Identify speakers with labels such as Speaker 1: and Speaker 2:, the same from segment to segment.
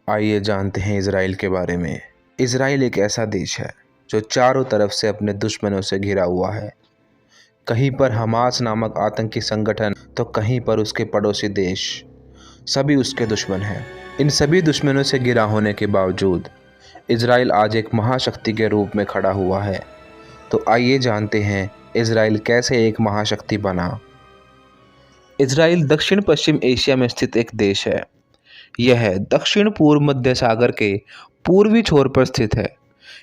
Speaker 1: आइए जानते हैं इज़राइल के बारे में। इज़राइल एक ऐसा देश है जो चारों तरफ से अपने दुश्मनों से घिरा हुआ है। कहीं पर हमास नामक आतंकी संगठन तो कहीं पर उसके पड़ोसी देश, सभी उसके दुश्मन हैं। इन सभी दुश्मनों से घिरा होने के बावजूद इज़राइल आज एक महाशक्ति के रूप में खड़ा हुआ है। तो आइए जानते हैं इज़राइल कैसे एक महाशक्ति बना। इज़राइल दक्षिण पश्चिम एशिया में स्थित एक देश है। यह दक्षिण पूर्व मध्य सागर के पूर्वी छोर पर स्थित है।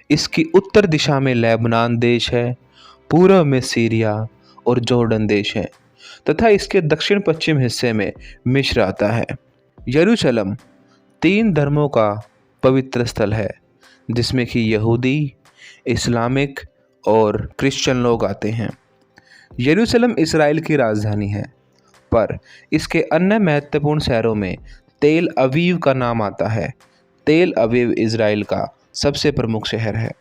Speaker 1: इसकी उत्तर दिशा में लेबनान देश है, पूर्व में सीरिया और जॉर्डन देश है तथा इसके दक्षिण पश्चिम हिस्से में मिस्र आता है। यरूशलेम 3 धर्मों का पवित्र स्थल है जिसमें कि यहूदी, इस्लामिक और क्रिश्चियन लोग आते हैं। यरूशलेम इज़राइल की राजधानी है, पर इसके अन्य महत्वपूर्ण शहरों में तेल अवीव का नाम आता है। तेल अवीव इज़राइल का सबसे प्रमुख शहर है।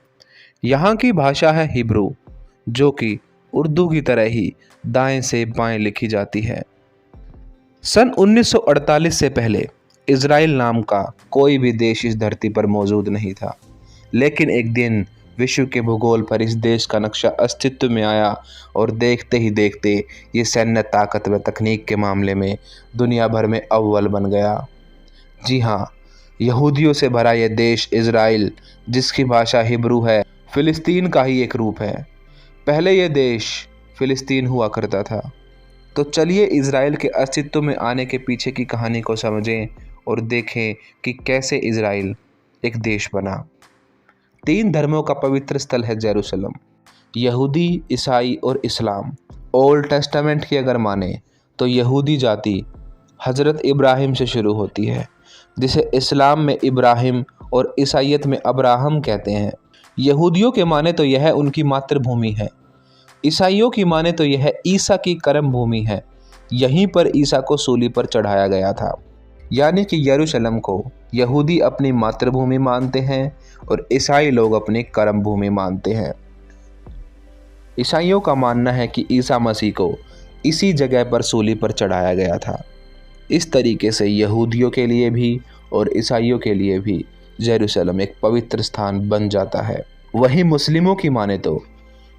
Speaker 1: यहाँ की भाषा है हिब्रू, जो कि उर्दू की तरह ही दाएं से बाएं लिखी जाती है। सन 1948 से पहले इज़राइल नाम का कोई भी देश इस धरती पर मौजूद नहीं था, लेकिन एक दिन विश्व के भूगोल पर इस देश का नक्शा अस्तित्व में आया और देखते ही देखते ये सैन्य ताकत व तकनीक के मामले में दुनिया भर में अव्वल बन गया। जी हाँ, यहूदियों से भरा यह देश इज़राइल, जिसकी भाषा हिब्रू है, फ़िलिस्तीन का ही एक रूप है। पहले यह देश फ़िलिस्तीन हुआ करता था। तो चलिए इज़राइल के अस्तित्व में आने के पीछे की कहानी को समझें और देखें कि कैसे इज़राइल एक देश बना। 3 धर्मों का पवित्र स्थल है जेरूशलम, यहूदी, ईसाई और इस्लाम। ओल्ड टेस्टामेंट की अगर माने तो यहूदी जाति हज़रत इब्राहिम से शुरू होती है, जिसे इस्लाम में इब्राहिम और ईसाइयत में अब्राहम कहते हैं। यहूदियों के माने तो यह उनकी मातृभूमि है, ईसाइयों की माने तो यह ईसा की कर्म भूमि है। यहीं पर ईसा को सूली पर चढ़ाया गया था। यानी कि यरूशलेम को यहूदी अपनी मातृभूमि मानते हैं और ईसाई लोग अपनी कर्म भूमि मानते हैं। ईसाइयों का मानना है कि ईसा मसीह को इसी जगह पर सूली पर चढ़ाया गया था। इस तरीके से यहूदियों के लिए भी और ईसाइयों के लिए भी जेरूशलेम एक पवित्र स्थान बन जाता है। वहीं मुस्लिमों की माने तो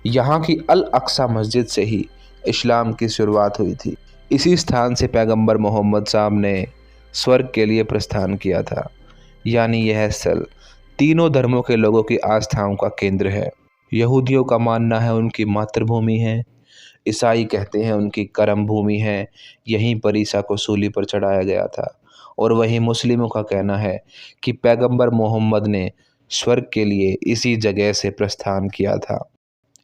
Speaker 1: यहाँ की अल अक्सा मस्जिद से ही इस्लाम की शुरुआत हुई थी। इसी स्थान से पैगंबर मोहम्मद साहब ने स्वर्ग के लिए प्रस्थान किया था। यानी यह स्थल तीनों धर्मों के लोगों की आस्थाओं का केंद्र है। यहूदियों का मानना है उनकी मातृभूमि है, ईसाई कहते हैं उनकी कर्म भूमि है, यहीं पर ईसा को सूली पर चढ़ाया गया था। और वहीं मुस्लिमों का कहना है कि पैगंबर मोहम्मद ने स्वर्ग के लिए इसी जगह से प्रस्थान किया था।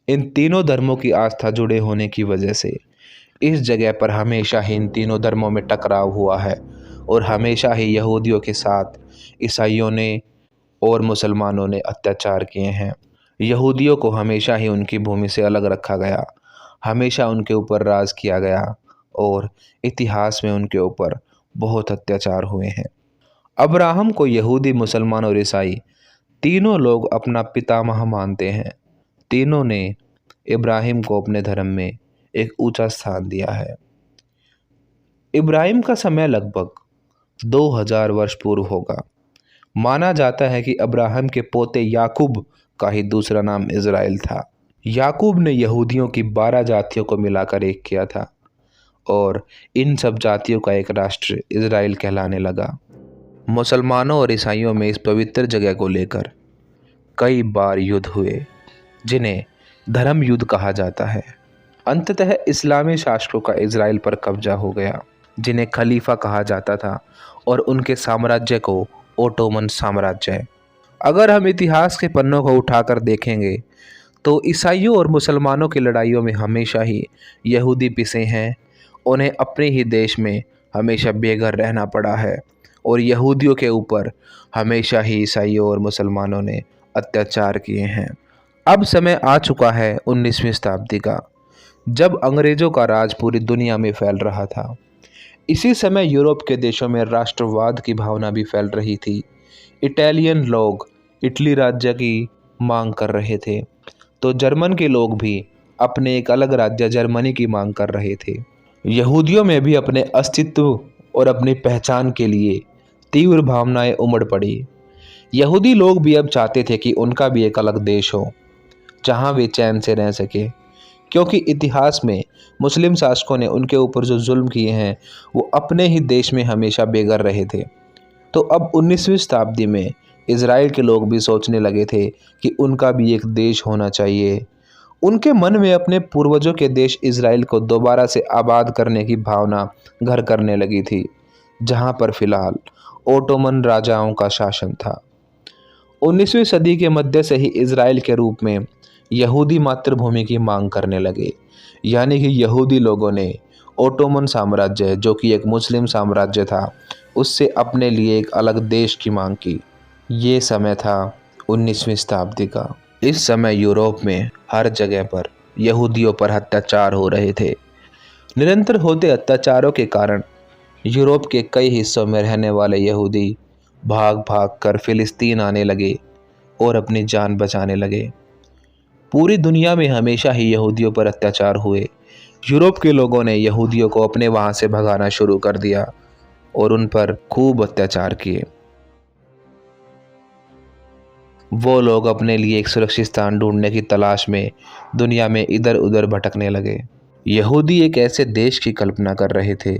Speaker 1: इन तीनों धर्मों की आस्था जुड़े होने की वजह से इस जगह पर हमेशा ही इन तीनों धर्मों में टकराव हुआ है और हमेशा ही यहूदियों के साथ ईसाइयों ने और मुसलमानों ने अत्याचार किए हैं। यहूदियों को हमेशा ही उनकी भूमि से अलग रखा गया, हमेशा उनके ऊपर राज किया गया और इतिहास में उनके ऊपर बहुत अत्याचार हुए हैं। अब्राहम को यहूदी, मुसलमान और ईसाई तीनों लोग अपना पितामह मानते हैं। तीनों ने इब्राहिम को अपने धर्म में एक ऊंचा स्थान दिया है। इब्राहिम का समय लगभग 2000 वर्ष पूर्व होगा। माना जाता है कि अब्राहम के पोते याकूब का ही दूसरा नाम इज़राइल था। याकूब ने यहूदियों की 12 जातियों को मिलाकर एक किया था और इन सब जातियों का एक राष्ट्र इज़राइल कहलाने लगा। मुसलमानों और ईसाइयों में इस पवित्र जगह को लेकर कई बार युद्ध हुए, जिन्हें धर्म युद्ध कहा जाता है। अंततः इस्लामी शासकों का इज़राइल पर कब्जा हो गया, जिन्हें खलीफा कहा जाता था, और उनके साम्राज्य को ओटोमन साम्राज्य। अगर हम इतिहास के पन्नों को उठाकर देखेंगे तो ईसाइयों और मुसलमानों की लड़ाइयों में हमेशा ही यहूदी पिसे हैं। उन्हें अपने ही देश में हमेशा बेघर रहना पड़ा है और यहूदियों के ऊपर हमेशा ही ईसाइयों और मुसलमानों ने अत्याचार किए हैं। अब समय आ चुका है 19वीं शताब्दी का, जब अंग्रेज़ों का राज पूरी दुनिया में फैल रहा था। इसी समय यूरोप के देशों में राष्ट्रवाद की भावना भी फैल रही थी। इटालियन लोग इटली राज्य की मांग कर रहे थे, तो जर्मन के लोग भी अपने एक अलग राज्य जर्मनी की मांग कर रहे थे। यहूदियों में भी अपने अस्तित्व और अपनी पहचान के लिए तीव्र भावनाएं उमड़ पड़ी। यहूदी लोग भी अब चाहते थे कि उनका भी एक अलग देश हो जहां वे चैन से रह सके, क्योंकि इतिहास में मुस्लिम शासकों ने उनके ऊपर जो जुल्म किए हैं वो अपने ही देश में हमेशा बेघर रहे थे। तो अब 19वीं शताब्दी में इज़राइल के लोग भी सोचने लगे थे कि उनका भी एक देश होना चाहिए। उनके मन में अपने पूर्वजों के देश इज़राइल को दोबारा से आबाद करने की भावना घर करने लगी थी, जहां पर फिलहाल ओटोमन राजाओं का शासन था। 19वीं सदी के मध्य से ही इज़राइल के रूप में यहूदी मातृभूमि की मांग करने लगे, यानी कि यहूदी लोगों ने ओटोमन साम्राज्य, जो कि एक मुस्लिम साम्राज्य था, उससे अपने लिए एक अलग देश की मांग की। ये समय था 19वीं शताब्दी का। इस समय यूरोप में हर जगह पर यहूदियों पर अत्याचार हो रहे थे। निरंतर होते अत्याचारों के कारण यूरोप के कई हिस्सों में रहने वाले यहूदी भाग भाग कर फिलिस्तीन आने लगे और अपनी जान बचाने लगे। पूरी दुनिया में हमेशा ही यहूदियों पर अत्याचार हुए। यूरोप के लोगों ने यहूदियों को अपने वहाँ से भगाना शुरू कर दिया और उन पर खूब अत्याचार किए। वो लोग अपने लिए एक सुरक्षित स्थान ढूंढने की तलाश में दुनिया में इधर उधर भटकने लगे। यहूदी एक ऐसे देश की कल्पना कर रहे थे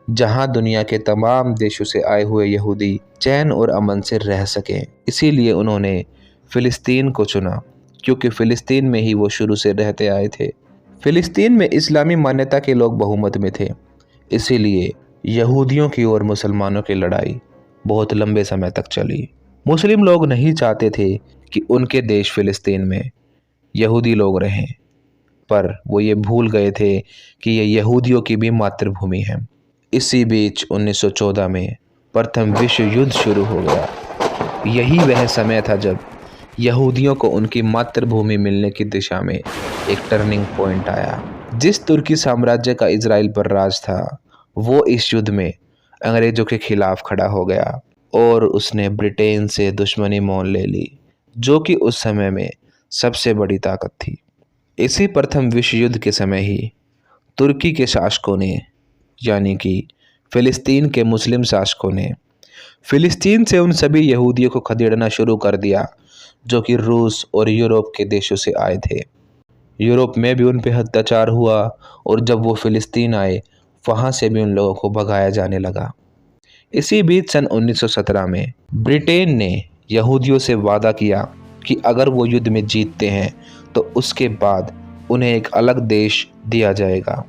Speaker 1: जहां दुनिया के तमाम देशों से आए हुए यहूदी चैन और अमन से रह सकें। इसीलिए उन्होंने फ़िलिस्तीन को चुना, क्योंकि फ़िलिस्तीन में ही वो शुरू से रहते आए थे। फ़िलिस्तीन में इस्लामी मान्यता के लोग बहुमत में थे, इसीलिए यहूदियों की और मुसलमानों की लड़ाई बहुत लंबे समय तक चली। मुस्लिम लोग नहीं चाहते थे कि उनके देश फ़िलिस्तीन में यहूदी लोग रहें, पर वो ये भूल गए थे कि ये यहूदियों की भी मातृभूमि है। इसी बीच 1914 में प्रथम विश्व युद्ध शुरू हो गया। यही वह समय था जब यहूदियों को उनकी मातृभूमि मिलने की दिशा में एक टर्निंग पॉइंट आया। जिस तुर्की साम्राज्य का इज़राइल पर राज था, वो इस युद्ध में अंग्रेज़ों के खिलाफ खड़ा हो गया और उसने ब्रिटेन से दुश्मनी मोल ले ली, जो कि उस समय में सबसे बड़ी ताकत थी। इसी प्रथम विश्व युद्ध के समय ही तुर्की के शासकों ने, यानी कि फ़िलिस्तीन के मुस्लिम शासकों ने, फ़िलिस्तीन से उन सभी यहूदियों को खदेड़ना शुरू कर दिया जो कि रूस और यूरोप के देशों से आए थे। यूरोप में भी उन पर अत्याचार हुआ और जब वो फ़िलिस्तीन आए, वहाँ से भी उन लोगों को भगाया जाने लगा। इसी बीच सन 1917 में ब्रिटेन ने यहूदियों से वादा किया कि अगर वो युद्ध में जीतते हैं तो उसके बाद उन्हें एक अलग देश दिया जाएगा।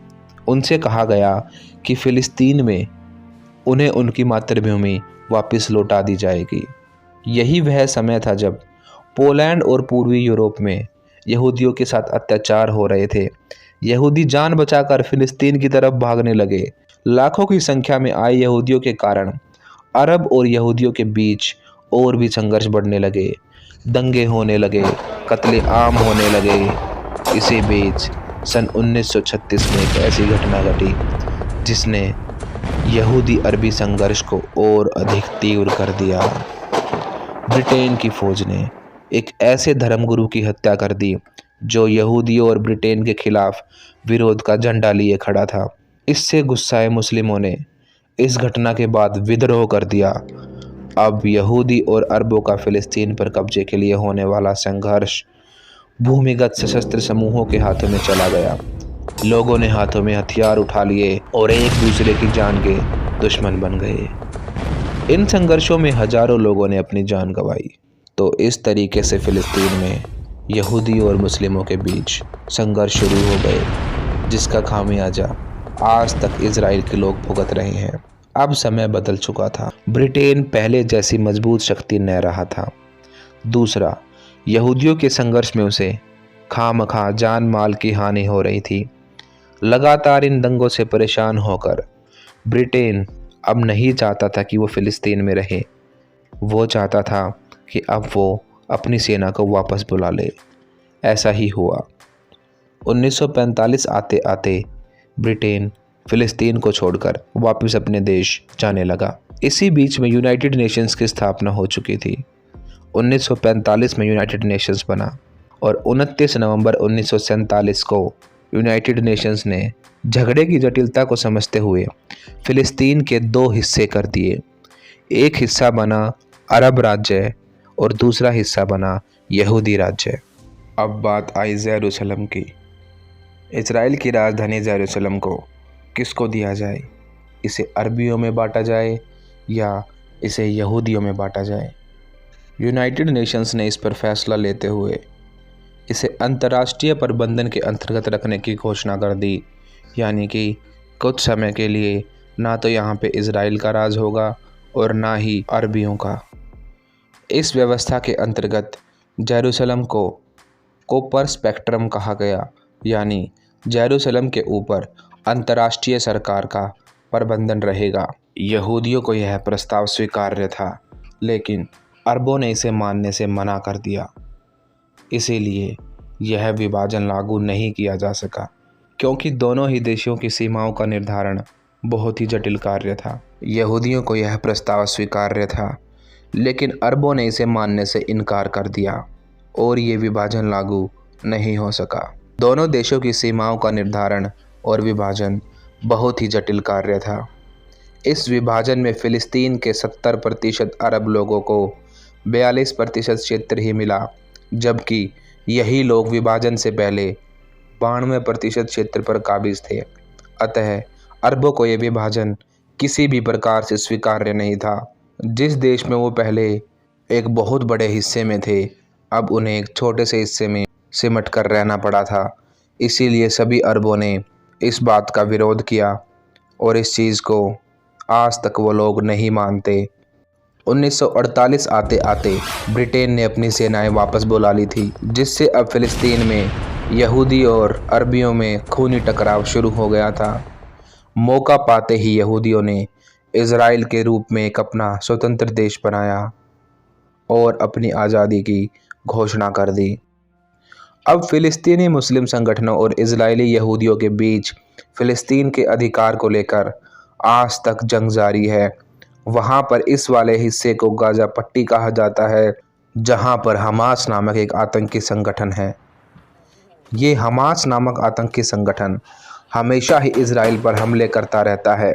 Speaker 1: उनसे कहा गया कि फ़िलिस्तीन में उन्हें उनकी मातृभूमि वापस लौटा दी जाएगी। यही वह समय था जब पोलैंड और पूर्वी यूरोप में यहूदियों के साथ अत्याचार हो रहे थे। यहूदी जान बचाकर फ़िलिस्तीन की तरफ भागने लगे। लाखों की संख्या में आए यहूदियों के कारण अरब और यहूदियों के बीच और भी संघर्ष बढ़ने लगे, दंगे होने लगे, कत्ले आम होने लगे। इसी बीच सन 1936 में एक ऐसी घटना घटी जिसने यहूदी अरबी संघर्ष को और अधिक तीव्र कर दिया। ब्रिटेन की फौज ने एक ऐसे धर्मगुरु की हत्या कर दी जो यहूदियों और ब्रिटेन के खिलाफ विरोध का झंडा लिए खड़ा था। इससे गुस्साए मुस्लिमों ने इस घटना के बाद विद्रोह कर दिया। अब यहूदी और अरबों का फ़िलिस्तीन पर कब्जे के लिए होने वाला संघर्ष भूमिगत सशस्त्र समूहों के हाथों में चला गया। लोगों ने हाथों में हथियार उठा लिए और एक दूसरे की जान के दुश्मन बन गए। इन संघर्षों में हजारों लोगों ने अपनी जान गंवाई। तो इस तरीके से फ़िलिस्तीन में यहूदी और मुस्लिमों के बीच संघर्ष शुरू हो गए, जिसका खामियाजा आज तक इज़राइल के लोग भुगत रहे हैं। अब समय बदल चुका था। ब्रिटेन पहले जैसी मजबूत शक्ति न रहा था। दूसरा, यहूदियों के संघर्ष में उसे खामखा जान माल की हानि हो रही थी। लगातार इन दंगों से परेशान होकर ब्रिटेन अब नहीं चाहता था कि वो फ़िलिस्तीन में रहे। वो चाहता था कि अब वो अपनी सेना को वापस बुला ले। ऐसा ही हुआ। 1945 आते आते ब्रिटेन फ़िलिस्तीन को छोड़कर वापस अपने देश जाने लगा। इसी बीच में यूनाइटेड नेशंस की स्थापना हो चुकी थी। 1945 में यूनाइटेड नेशंस बना और 29 नवंबर 1947 को यूनाइटेड नेशंस ने झगड़े की जटिलता को समझते हुए फ़िलिस्तीन के 2 हिस्से कर दिए। एक हिस्सा बना अरब राज्य और दूसरा हिस्सा बना यहूदी राज्य। अब बात आई जेरूसलम की। इजराइल की राजधानी जेरूसलम को किसको दिया जाए? इसे अरबियों में बांटा जाए या इसे यहूदियों में बांटा जाए? यूनाइटेड नेशंस ने इस पर फैसला लेते हुए इसे अंतर्राष्ट्रीय प्रबंधन के अंतर्गत रखने की घोषणा कर दी, यानी कि कुछ समय के लिए ना तो यहाँ पे इजराइल का राज होगा और ना ही अरबियों का। इस व्यवस्था के अंतर्गत जेरूसलम को कोपर स्पेक्ट्रम कहा गया, यानी जेरूसलम के ऊपर अंतर्राष्ट्रीय सरकार का प्रबंधन रहेगा। यहूदियों को यह प्रस्ताव स्वीकार्य था, लेकिन अरबों ने इसे मानने से मना कर दिया। इसीलिए यह विभाजन लागू नहीं किया जा सका, क्योंकि दोनों ही देशों की सीमाओं का निर्धारण बहुत ही जटिल कार्य था। यहूदियों को यह प्रस्ताव स्वीकार्य था, लेकिन अरबों ने इसे मानने से इनकार कर दिया और ये विभाजन लागू नहीं हो सका। दोनों देशों की सीमाओं का निर्धारण और विभाजन बहुत ही जटिल कार्य था। इस विभाजन में फ़िलिस्तीन के 70% अरब लोगों को 42% क्षेत्र ही मिला, जबकि यही लोग विभाजन से पहले 92% क्षेत्र पर काबिज थे। अतः अरबों को यह विभाजन किसी भी प्रकार से स्वीकार्य नहीं था। जिस देश में वो पहले एक बहुत बड़े हिस्से में थे, अब उन्हें एक छोटे से हिस्से में सिमट कर रहना पड़ा था। इसीलिए सभी अरबों ने इस बात का विरोध किया और इस चीज़ को आज तक वो लोग नहीं मानते। 1948 आते आते ब्रिटेन ने अपनी सेनाएं वापस बुला ली थी, जिससे अब फ़िलिस्तीन में यहूदी और अरबियों में खूनी टकराव शुरू हो गया था। मौका पाते ही यहूदियों ने इजराइल के रूप में एक अपना स्वतंत्र देश बनाया और अपनी आज़ादी की घोषणा कर दी। अब फ़िलिस्तीनी मुस्लिम संगठनों और इजरायली यहूदियों के बीच फ़िलिस्तीन के अधिकार को लेकर आज तक जंग जारी है। वहाँ पर इस वाले हिस्से को गाज़ा पट्टी कहा जाता है, जहाँ पर हमास नामक एक आतंकी संगठन है। ये हमास नामक आतंकी संगठन हमेशा ही इजराइल पर हमले करता रहता है,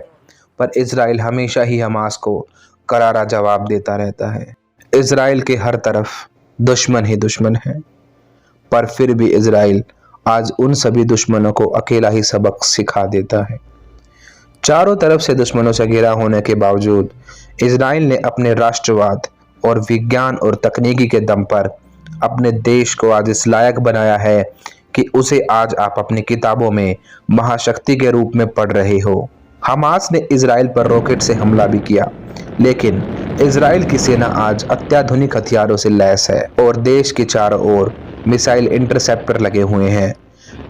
Speaker 1: पर इजराइल हमेशा ही हमास को करारा जवाब देता रहता है। इजराइल के हर तरफ दुश्मन ही दुश्मन है, पर फिर भी इजराइल आज उन सभी दुश्मनों को अकेला ही सबक सिखा देता है। चारों तरफ से दुश्मनों से घिरा होने के बावजूद इजराइल ने अपने राष्ट्रवाद और विज्ञान और तकनीकी के दम पर अपने देश को आज इस लायक बनाया है कि उसे आज आप अपनी किताबों में महाशक्ति के रूप में पढ़ रहे हो। हमास ने इजराइल पर रॉकेट से हमला भी किया, लेकिन इजराइल की सेना आज अत्याधुनिक हथियारों से लैस है और देश के चारों ओर मिसाइल इंटरसेप्टर लगे हुए हैं।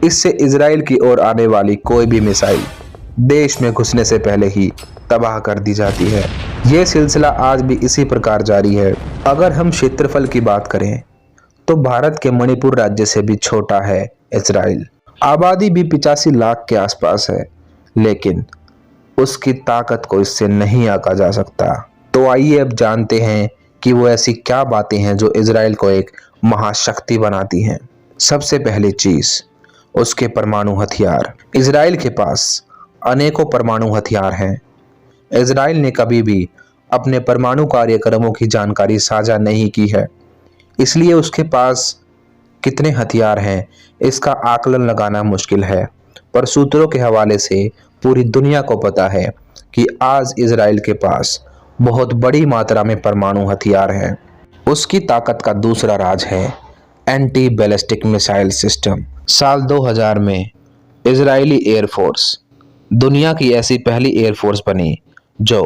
Speaker 1: इससे इजराइल की ओर आने वाली कोई भी मिसाइल देश में घुसने से पहले ही तबाह कर दी जाती है। ये सिलसिला आज भी इसी प्रकार जारी है। अगर हम क्षेत्रफल की बात करें तो भारत के मणिपुर राज्य से भी छोटा है इजराइल। आबादी भी 85 लाख के आसपास है, लेकिन उसकी ताकत को इससे नहीं आंका जा सकता। तो आइए अब जानते हैं कि वो ऐसी क्या बातें हैं जो इजराइल को एक महाशक्ति बनाती हैं। सबसे पहली चीज उसके परमाणु हथियार। इजराइल के पास अनेकों परमाणु हथियार हैं। इजराइल ने कभी भी अपने परमाणु कार्यक्रमों की जानकारी साझा नहीं की है, इसलिए उसके पास कितने हथियार हैं इसका आकलन लगाना मुश्किल है। पर सूत्रों के हवाले से पूरी दुनिया को पता है कि आज इजराइल के पास बहुत बड़ी मात्रा में परमाणु हथियार हैं। उसकी ताकत का दूसरा राज है एंटी बैलिस्टिक मिसाइल सिस्टम। साल 2000 में इजरायली एयरफोर्स दुनिया की ऐसी पहली एयरफोर्स बनी जो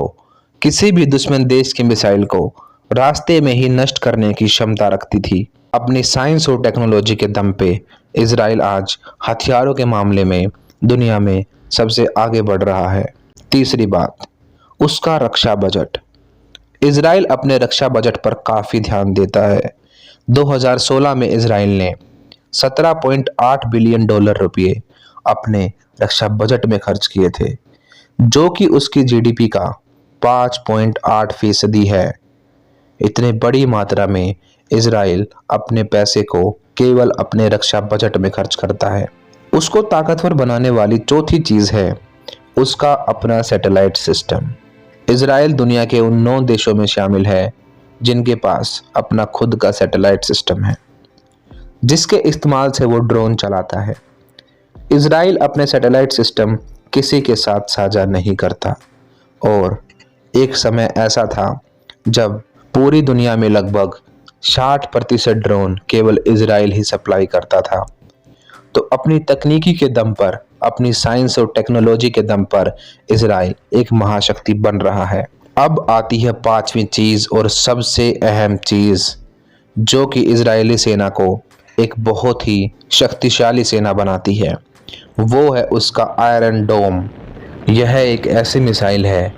Speaker 1: किसी भी दुश्मन देश की मिसाइल को रास्ते में ही नष्ट करने की क्षमता रखती थी। अपनी साइंस और टेक्नोलॉजी के दम पे इजराइल आज हथियारों के मामले में दुनिया में सबसे आगे बढ़ रहा है। तीसरी बात, उसका रक्षा बजट। इजराइल अपने रक्षा बजट पर काफ़ी ध्यान देता है। 2016 में इजराइल ने $17.8 बिलियन रुपये अपने रक्षा बजट में खर्च किए थे, जो कि उसकी जीडीपी का 5.8% है। इतने बड़ी मात्रा में इजराइल अपने पैसे को केवल अपने रक्षा बजट में खर्च करता है। उसको ताकतवर बनाने वाली चौथी चीज़ है उसका अपना सैटेलाइट सिस्टम। इजराइल दुनिया के उन 9 देशों में शामिल है जिनके पास अपना खुद का सैटेलाइट सिस्टम है, जिसके इस्तेमाल से वो ड्रोन चलाता है। इजराइल अपने सैटेलाइट सिस्टम किसी के साथ साझा नहीं करता और एक समय ऐसा था जब पूरी दुनिया में लगभग 60% ड्रोन केवल इजराइल ही सप्लाई करता था। तो अपनी तकनीकी के दम पर, अपनी साइंस और टेक्नोलॉजी के दम पर इजराइल एक महाशक्ति बन रहा है। अब आती है 5वीं चीज और सबसे अहम चीज, जो कि इजरायली सेना को एक बहुत ही शक्तिशाली सेना बनाती है। वो है उसका आयरन डोम। यह एक ऐसी मिसाइल है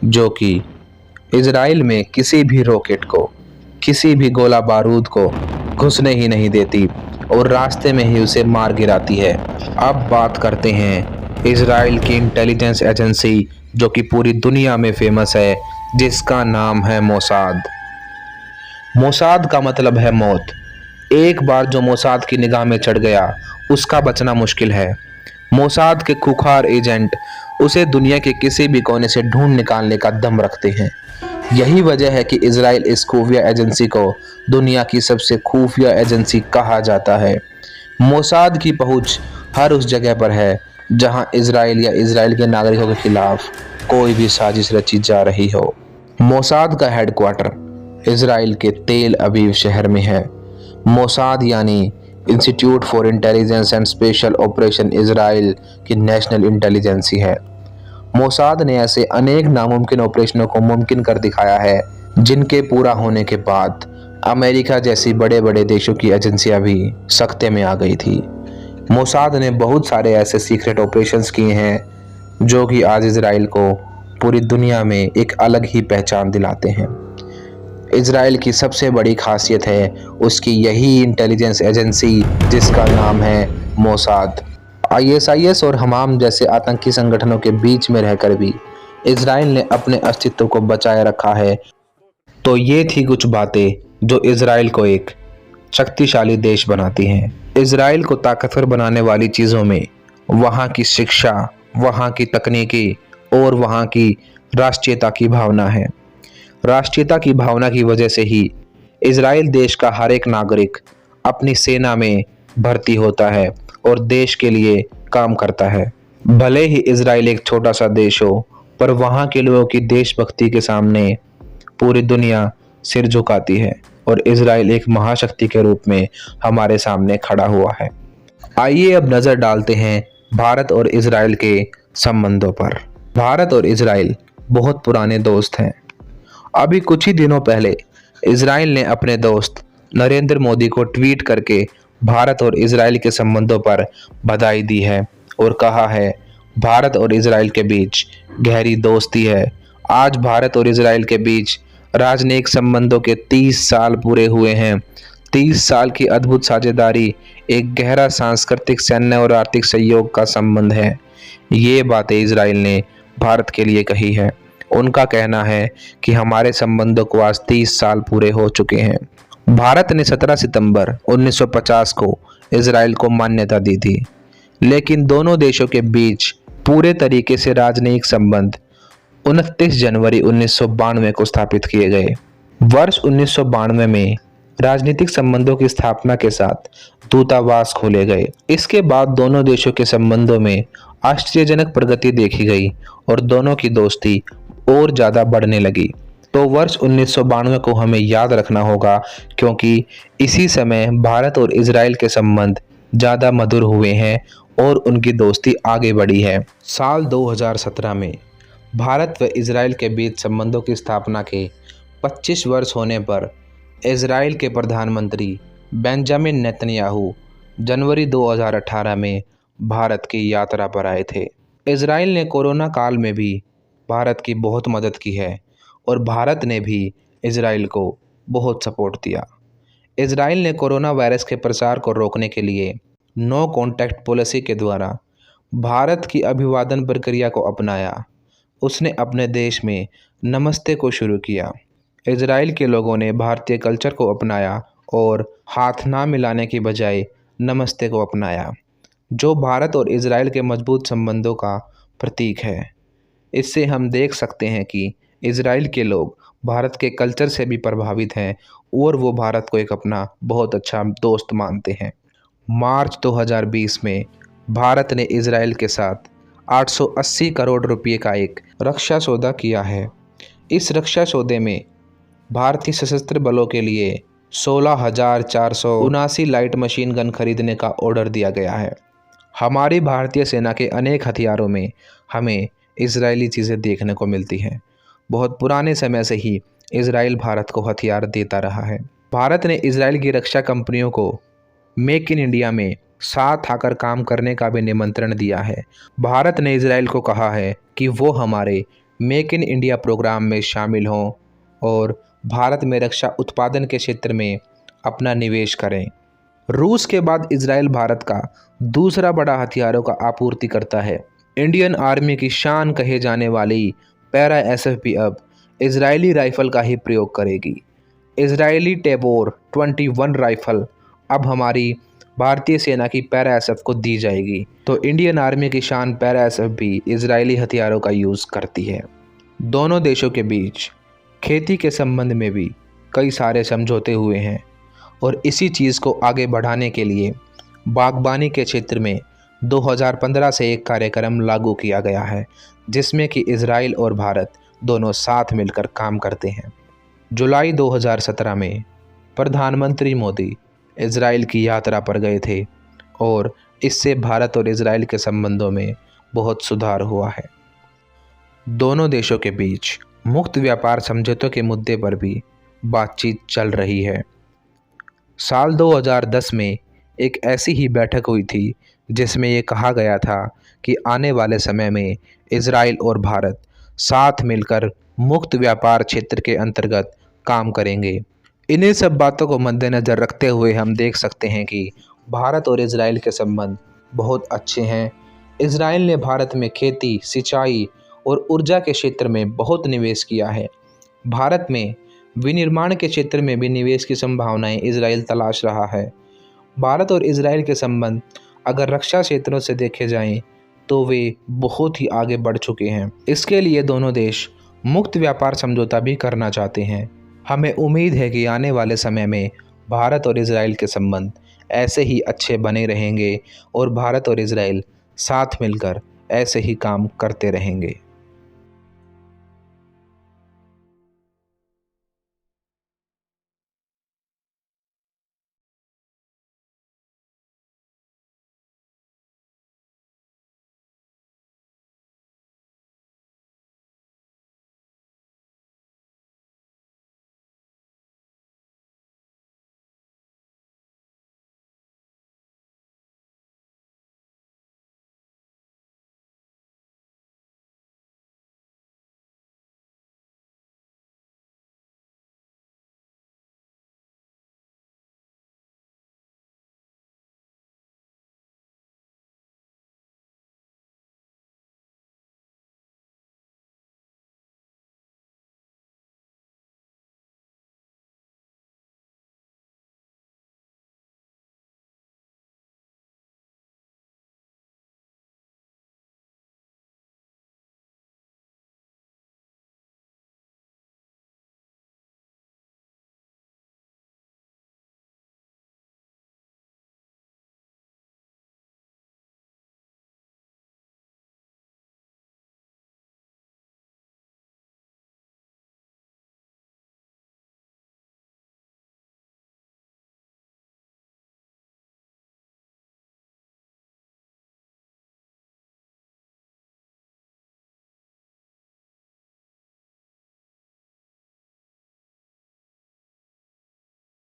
Speaker 1: जो कि इजराइल में किसी भी रॉकेट को, किसी भी गोला बारूद को घुसने ही नहीं देती और रास्ते में ही उसे मार गिराती है। अब बात करते हैं इजराइल की इंटेलिजेंस एजेंसी जो कि पूरी दुनिया में फेमस है, जिसका नाम है मोसाद। मोसाद का मतलब है मौत। एक बार जो मोसाद की निगाह में चढ़ गया उसका बचना मुश्किल है। मोसाद के खूंखार एजेंट उसे दुनिया के किसी भी कोने से ढूंढ निकालने का दम रखते हैं। यही वजह है कि इजराइल इस खुफिया एजेंसी को दुनिया की सबसे खुफिया एजेंसी कहा जाता है। मोसाद की पहुंच हर उस जगह पर है जहां इजराइल या इजराइल के नागरिकों के खिलाफ कोई भी साजिश रची जा रही हो। मोसाद का हेडक्वार्टर इजराइल के तेल अवीव शहर में है। मोसाद यानी institute for intelligence and special operation Israel की नेशनल इंटेलिजेंसी है। मोसाद ने ऐसे अनेक नामुमकिन ऑपरेशनों को मुमकिन कर दिखाया है जिनके पूरा होने के बाद अमेरिका जैसी बड़े बड़े देशों की एजेंसियां भी सख्ते में आ गई थी। मोसाद ने बहुत सारे ऐसे सीक्रेट ऑपरेशंस किए हैं जो कि आज इजराइल को पूरी दुनिया में एक अलग ही पहचान दिलाते हैं। इजराइल की सबसे बड़ी खासियत है उसकी यही इंटेलिजेंस एजेंसी जिसका नाम है मोसाद। ISIS और हमाम जैसे आतंकी संगठनों के बीच में रहकर भी इजराइल ने अपने अस्तित्व को बचाए रखा है। तो ये थी कुछ बातें जो इजराइल को एक शक्तिशाली देश बनाती हैं। इजराइल को ताकतवर बनाने वाली चीज़ों में वहाँ की शिक्षा, वहाँ की तकनीकी और वहाँ की राष्ट्रीयता की भावना है। राष्ट्रीयता की भावना की वजह से ही इजराइल देश का हर एक नागरिक अपनी सेना में भर्ती होता है और देश के लिए काम करता है। भले ही इजराइल एक छोटा सा देश हो, पर वहाँ के लोगों की देशभक्ति के सामने पूरी दुनिया सिर झुकाती है और इजराइल एक महाशक्ति के रूप में हमारे सामने खड़ा हुआ है। आइए अब नज़र डालते हैं भारत और इजराइल के संबंधों पर। भारत और इजराइल बहुत पुराने दोस्त हैं। अभी कुछ ही दिनों पहले इजराइल ने अपने दोस्त नरेंद्र मोदी को ट्वीट करके भारत और इजराइल के संबंधों पर बधाई दी है और कहा है भारत और इजराइल के बीच गहरी दोस्ती है। आज भारत और इजराइल के बीच राजनयिक संबंधों के 30 साल पूरे हुए हैं। 30 साल की अद्भुत साझेदारी एक गहरा सांस्कृतिक, सैन्य और आर्थिक सहयोग का संबंध है। ये बातें इजराइल ने भारत के लिए कही है। उनका कहना है कि हमारे संबंधों को आज 30 साल पूरे हो चुके हैं। भारत ने 17 सितंबर 1950 को इजराइल को मान्यता दी थी, लेकिन दोनों देशों के बीच पूरे तरीके से राजनयिक संबंध 29 जनवरी 1992 को स्थापित किए गए। वर्ष 1992 में राजनीतिक संबंधों की स्थापना के साथ दूतावास खोले गए। इसके बाद दोनों देशों के संबंधों में आश्चर्यजनक प्रगति देखी गई और दोनों की दोस्ती और ज़्यादा बढ़ने लगी। तो वर्ष 1992 को हमें याद रखना होगा क्योंकि इसी समय भारत और इजराइल के संबंध ज़्यादा मधुर हुए हैं और उनकी दोस्ती आगे बढ़ी है। साल 2017 में भारत व इजराइल के बीच संबंधों की स्थापना के 25 वर्ष होने पर इजराइल के प्रधानमंत्री बेंजामिन नेतन्याहू जनवरी 2018 में भारत की यात्रा पर आए थे। इजराइल ने कोरोना काल में भी भारत की बहुत मदद की है और भारत ने भी इजराइल को बहुत सपोर्ट दिया। इजराइल ने कोरोना वायरस के प्रसार को रोकने के लिए नो कॉन्टैक्ट पॉलिसी के द्वारा भारत की अभिवादन प्रक्रिया को अपनाया। उसने अपने देश में नमस्ते को शुरू किया। इजराइल के लोगों ने भारतीय कल्चर को अपनाया और हाथ ना मिलाने की बजाय नमस्ते को अपनाया, जो भारत और इजराइल के मजबूत संबंधों का प्रतीक है। इससे हम देख सकते हैं कि इजराइल के लोग भारत के कल्चर से भी प्रभावित हैं और वो भारत को एक अपना बहुत अच्छा दोस्त मानते हैं। मार्च 2020 में भारत ने इजराइल के साथ 880 करोड़ रुपए का एक रक्षा सौदा किया है। इस रक्षा सौदे में भारतीय सशस्त्र बलों के लिए 16,479 लाइट मशीन गन खरीदने का ऑर्डर दिया गया है। हमारी भारतीय सेना के अनेक हथियारों में हमें इजरायली चीज़ें देखने को मिलती हैं। बहुत पुराने समय से ही इजराइल भारत को हथियार देता रहा है। भारत ने इजराइल की रक्षा कंपनियों को मेक इन इंडिया में साथ आकर काम करने का भी निमंत्रण दिया है। भारत ने इजराइल को कहा है कि वो हमारे मेक इन इंडिया प्रोग्राम में शामिल हों और भारत में रक्षा उत्पादन के क्षेत्र में अपना निवेश करें। रूस के बाद इजराइल भारत का दूसरा बड़ा हथियारों का आपूर्तिकर्ता है। इंडियन आर्मी की शान कहे जाने वाली पैरा एसएफ भी अब इजरायली राइफल का ही प्रयोग करेगी। इजरायली टेबोर 21 राइफल अब हमारी भारतीय सेना की पैरा एसएफ को दी जाएगी। तो इंडियन आर्मी की शान पैरा एसएफ भी इजरायली हथियारों का यूज़ करती है। दोनों देशों के बीच खेती के संबंध में भी कई सारे समझौते हुए हैं और इसी चीज़ को आगे बढ़ाने के लिए बागबानी के क्षेत्र में 2015 से एक कार्यक्रम लागू किया गया है, जिसमें कि इजराइल और भारत दोनों साथ मिलकर काम करते हैं। जुलाई 2017 में प्रधानमंत्री मोदी इजराइल की यात्रा पर गए थे और इससे भारत और इजराइल के संबंधों में बहुत सुधार हुआ है। दोनों देशों के बीच मुक्त व्यापार समझौतों के मुद्दे पर भी बातचीत चल रही है। साल 2010 में एक ऐसी ही बैठक हुई थी जिसमें ये कहा गया था कि आने वाले समय में इजराइल और भारत साथ मिलकर मुक्त व्यापार क्षेत्र के अंतर्गत काम करेंगे। इन्हीं सब बातों को मद्देनज़र रखते हुए हम देख सकते हैं कि भारत और इजराइल के संबंध बहुत अच्छे हैं। इजराइल ने भारत में खेती, सिंचाई और ऊर्जा के क्षेत्र में बहुत निवेश किया है। भारत में विनिर्माण के क्षेत्र में भी निवेश की संभावनाएं इजराइल तलाश रहा है। भारत और इजराइल के संबंध अगर रक्षा क्षेत्रों से देखे जाएं तो वे बहुत ही आगे बढ़ चुके हैं। इसके लिए दोनों देश मुक्त व्यापार समझौता भी करना चाहते हैं। हमें उम्मीद है कि आने वाले समय में भारत और इजराइल के संबंध ऐसे ही अच्छे बने रहेंगे और भारत और इजराइल साथ मिलकर ऐसे ही काम करते रहेंगे।